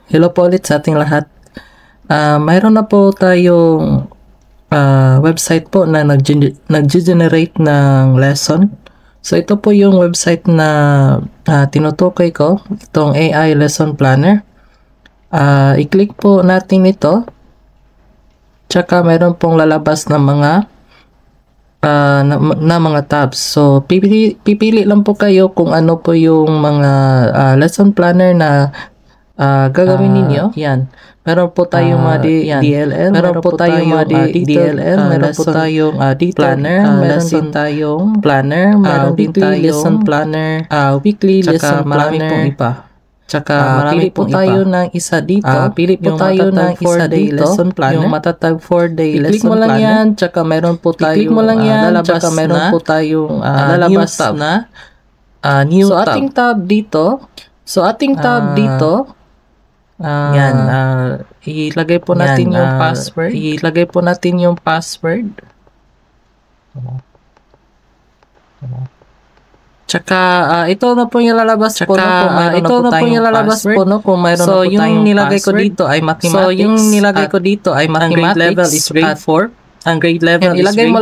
Hello po ulit sa ating lahat. Mayroon na po tayong website po na nag-generate ng lesson. So ito po yung website na tinutukoy ko, itong AI Lesson Planner. I-click po natin ito. Tsaka mayroon pong lalabas na mga mga tabs. So pipili lang po kayo kung ano po yung mga lesson planner na gagawin ninyo. Yan. Meron po tayong DLL, meron po tayong DLL, meron po tayong planner, meron din tayong planner, meron din tayong lesson planner, weekly lesson planner, iba. Tsaka marami po tayo ng isa dito. Pili po tayo ng isa dito. Yung matatag 4-day lesson planner. Click mo lang yan. Tsaka meron po tayong lalabas na. Meron po tayong lalabas na new tab. So ating tab dito. Yan. Ilagay po natin yung password. Ilagay po natin yung password. Tsaka ito na po yung lalabas po, kung mayroon na po tayong nilagay ko dito ay mathematics. So yung nilagay ko dito ay mathematics. Ang grade level is grade 4. Ang grade level is grade 4.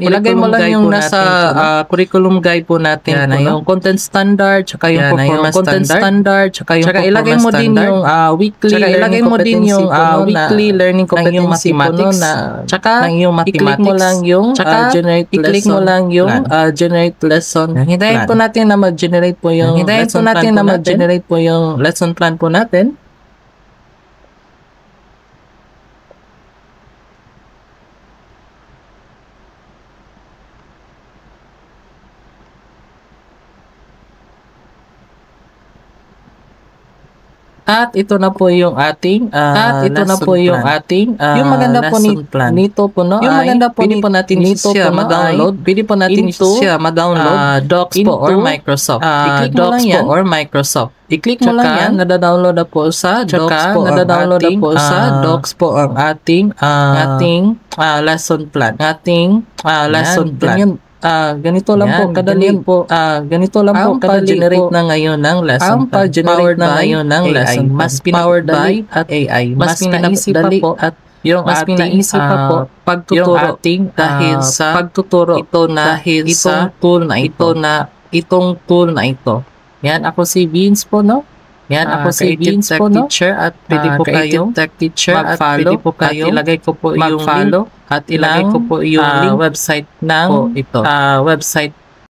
Ilagay mo lang yung nasa curriculum guide po natin. Yan, yung content standard, tsaka yung performance standard, tsaka ilagay mo din yung weekly learning competency po na, tsaka i-click mo lang yung generate lesson. Hintayin po natin na mag-generate po yung lesson plan po natin. At ito na po yung ating yung maganda po nito po no, yung maganda po pwede po natin nito siya ma-download, Docs po or Microsoft. I-click mo lang yan, nada-download na po sa Docs po ang ating lesson plan. Ganito lang po kadali po. Ganito lang po kada-generate na ngayon ng lesson plan. Powered na ngayon ng lesson. Mas powered by at AI. Mas pinaisip pa po at yung ating pagtuturo dahil sa pagtuturo itong tool na ito. Yan, ako si Vince po, no? Yan, ako si Vince po, no? Teacher at pwede po kayo mag-follow at ilagay ko po yung follow at ilagay ko po yung link website ng website